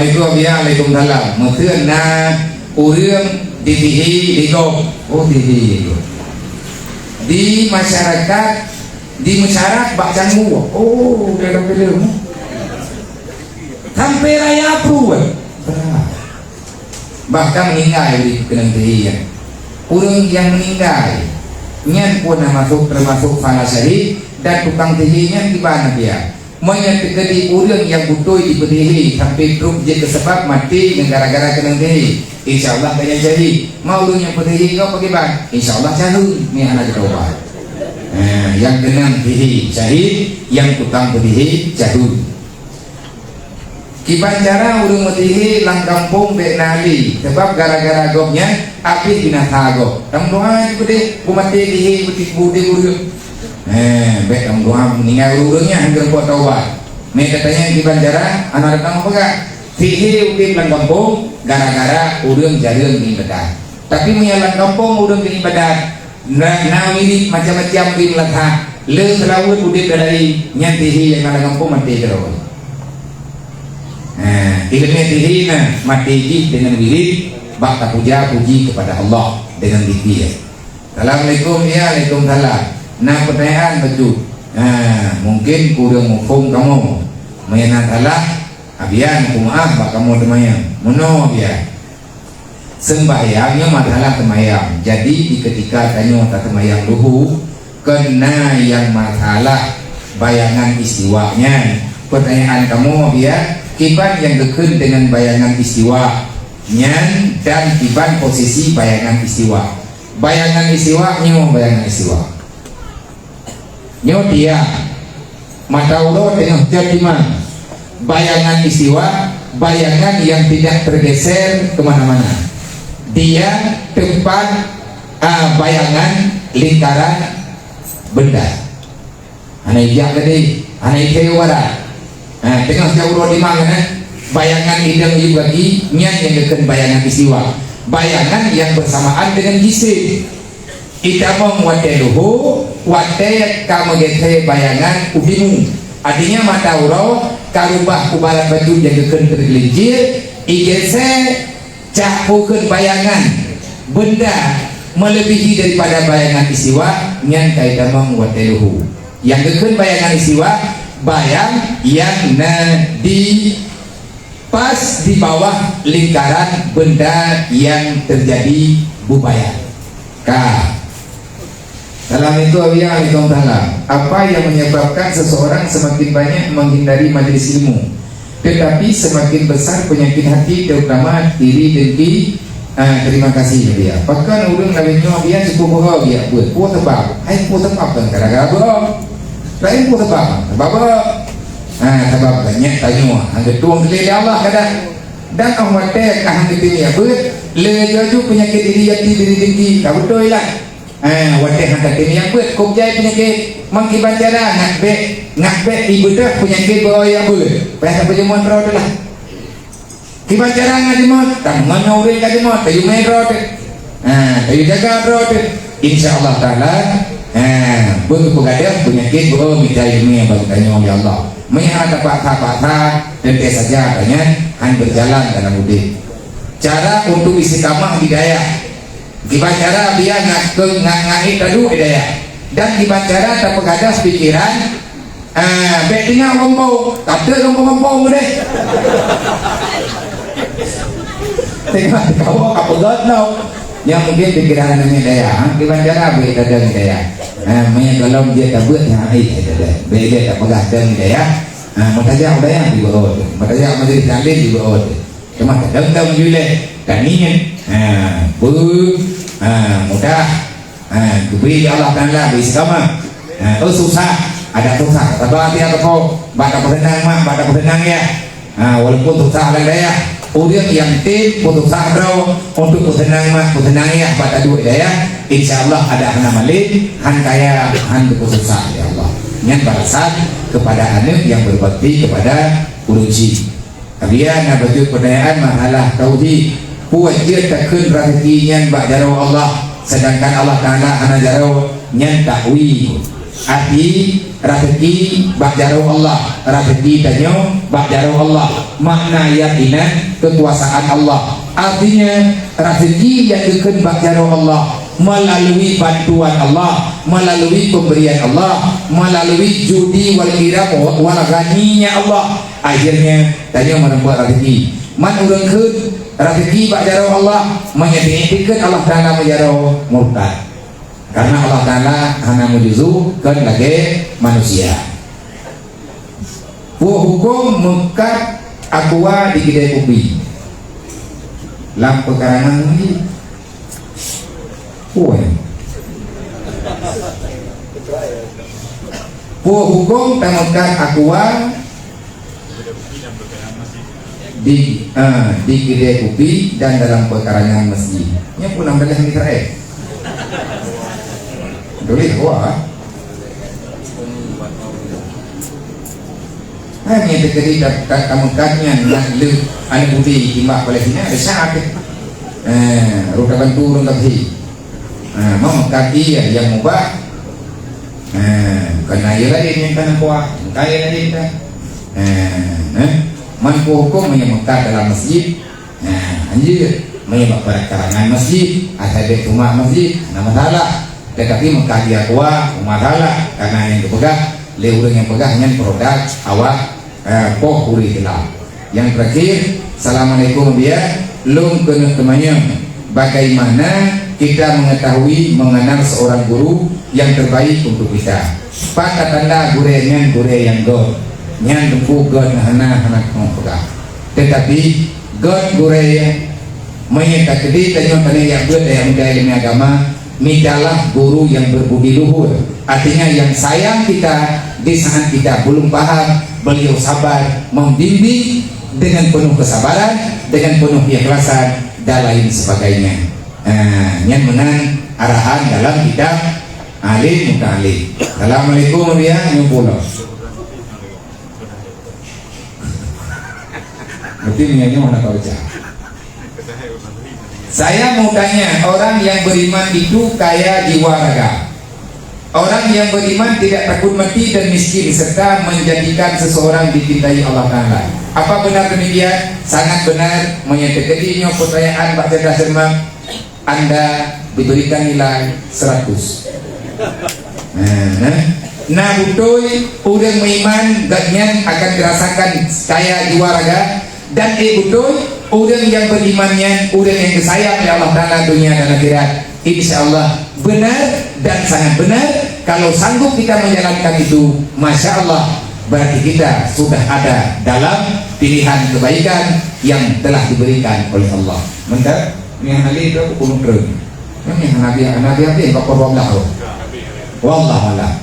Assalamualaikum ya Waalaikumsalam. Mungkin urang di gop. Oh di masyarakat bacaan mu. Oh dalam film. Sampai raya apa? Bahkan meninggal di kenang dia. Urang yang meninggal nyan pun termasuk falasari dan tukang tehinya di mana dia. Menyatakan urang yang butuh diberi sampai truk je kesebab mati gara-gara kena tehi. InsyaAllah banyak jadi. Mau urang yang beri kau pakai ban. InsyaAllah jahul ni anak kita. Yang kena tehi syahid, yang tukang beri jahul. Kiban cara urang matihi lang kampung bek nali sebab gara-gara gopnya habis binasa gop. Tang doa juga deh, mati dihi betik budi urang. Baik orang doa meninggal urangnya hampir buat taubat. Mereka katanya di bandara anak datang apa gak? Fihi udin lang kampung gara-gara urang jarang ibadat. Tapi menyalang kampung urang ibadat. Nah ini macam-macam di melata. Le selawat udin dari nyantihi yang lang kampung mati terus. Ilmu tihi mati dengan wirid bak puja puji kepada Allah dengan zikir. Assalamualaikum ya Waalaikumsalam. Nah pertanyaan betul. Mungkin kurang mufum kamu menyenang salah abian kumaah bak kamu temayang mono abian sembahyangnya masalah temayang. Jadi di ketika tanya tak temayang dulu kena yang masalah bayangan istiwanya. Pertanyaan kamu abian kiban yang kekun dengan bayangan istiwa nyan dan kiban posisi bayangan istiwa. Bayangan istiwa nyo bayangan istiwa nyo dia mata ulo tengah jadiman. Bayangan istiwa bayangan yang tidak tergeser kemana-mana. Dia tempat bayangan lingkaran benda. Anai jak tadi anai kewara. Tengah jauh di mana bayangan idang bagi nyan yang dekat bayangan istiwa. Bayangan yang bersamaan dengan jisim. Ita memwateluhu wate kamu gete bayangan ubimu. Artinya mata urau karubah kubaran baju yang dekat tergelincir igese cakukan bayangan benda melebihi daripada bayangan istiwa nyan kaita memwateluhu. Yang dekat bayangan istiwa bayang yang di pas di bawah lingkaran benda yang terjadi bubayang. Waalaikumsalam. Apa yang menyebabkan seseorang semakin banyak menghindari majelis ilmu, tetapi semakin besar penyakit hati terutama iri dengki? Terima kasih dia. Bahkan urang lainnya dia cukup bahagia buat puas sebab. Hai puas sebab kan gara-gara lain pun sebab sebab banyak tanya angkat tuang kelih Allah kadang dan orang tek angkat ini apa le jaju penyakit diri tinggi tak betul lah watek angkat ini yang buat kubjai penyakit mengkibat cara ngakbek ibadah penyakit bawa yang buat pasal perjamuan roh lah kibat cara ngadimot tak menyuruh ngadimot tayu main roh tayu jaga roh insyaallah ta'ala begitu pegadaian penyakit minta ilmu yang bagi tanya oleh Allah menyenangkan patah-patah dan saja katanya hanya berjalan dalam hidup. Cara untuk istiqamah hidayah gimana cara dia ngait tadu hidayah dan gimana cara tak pegadas pikiran betina ngomong tak ada ngomong deh tengok kau apa god no yang mungkin pikiran hidayah gimana cara beda dengan hidayah kalau dia tak buat yang dia tak pegang dan hidayah matajak hidayah di bawah matajak majlis taklim di bawah cuma kadang-kadang juga kaninya mudah diberi Allah Ta'ala beristiqamah susah ada susah tapi hati atau baca pertenang baca pertenang ya walaupun susah hidayah kemudian yang tim untuk sahro untuk pertenang ya pada dua hidayah insyaallah ada nama lain kaya keputusan ya Allah yang balasan kepada anak yang berbakti kepada uruji. Kemudian baju pertanyaan masalah tauhid kuat dia takkan rezekinya bak jaro Allah sedangkan Allah Ta'ala ana jaro nyan takwi arti rezeki bak jaro Allah, rezeki danyo bak jaro Allah. Makna yakinan kekuasaan Allah. Artinya rezeki yang dikeun bak jaro Allah melalui bantuan Allah, melalui pemberian Allah, melalui judi wal kiram wal ghaninya Allah. Akhirnya danyo menempuh rezeki. Man urang keun rezeki bak jaro Allah menyedihkan Allah Ta'ala menjaro murtad, karena Allah Ta'ala hanya mujuzu kan lagi manusia. Hukum mekat aqua di gede ubi lam pekarangan ini hukum mekat aqua di gede ubi dan dalam pekarangan masjid. Ini pun 16 meter boleh wah. Hanya terjadi kamu katnya nak lu ane budi timbak Palestina ada sakit. Rukakan turun tapi mau kaki yang mubah. Karena ia lagi yang kana kuah, kaya lagi kita. Mampu hukum menyebutkan dalam masjid. Anjir menyebabkan karangan masjid, ada di rumah masjid, nama salah. Tetapi mengkaji akwa masalah karena yang dipegang lewurang yang pegangnya produk awak poh uri hilang. Yang terakhir, assalamualaikum dia lum kena temannya. Bagaimana kita mengetahui mengenal seorang guru yang terbaik untuk kita? Pakat tanda gurenya gure yang god nyan tempu god hana pegang. Tetapi god gure menyatakan tanya tanya yang god yang muda ilmu agama. Midalah guru yang berbudi luhur. Artinya yang sayang kita di saat kita belum paham, beliau sabar membimbing dengan penuh kesabaran, dengan penuh keikhlasan dan lain sebagainya. Yang menang arahan dalam kitab alim muta'alim. Assalamualaikum warahmatullahi wabarakatuh. Berarti nyanyi mana kau cak? Saya mau tanya, orang yang beriman itu kaya jiwa raga. Orang yang beriman tidak takut mati dan miskin serta menjadikan seseorang dicintai Allah Ta'ala. Apa benar demikian? Sangat benar. Menyatakannya pertanyaan Pak Chandra Sermang, Anda diberikan nilai 100. Nah betul, orang beriman ganyan akan dirasakan kaya jiwa raga. Dan betul, orang yang berimannya, orang yang disayang oleh Allah Ta'ala dunia dan akhirat, insya Allah benar dan sangat benar. Kalau sanggup kita menjalankan itu, Masya Allah, berarti kita sudah ada dalam pilihan kebaikan yang telah diberikan oleh Allah. Bentar, ini yang Ali itu aku kuno terus. Ini yang Nabi yang kau korban lah. Wallah.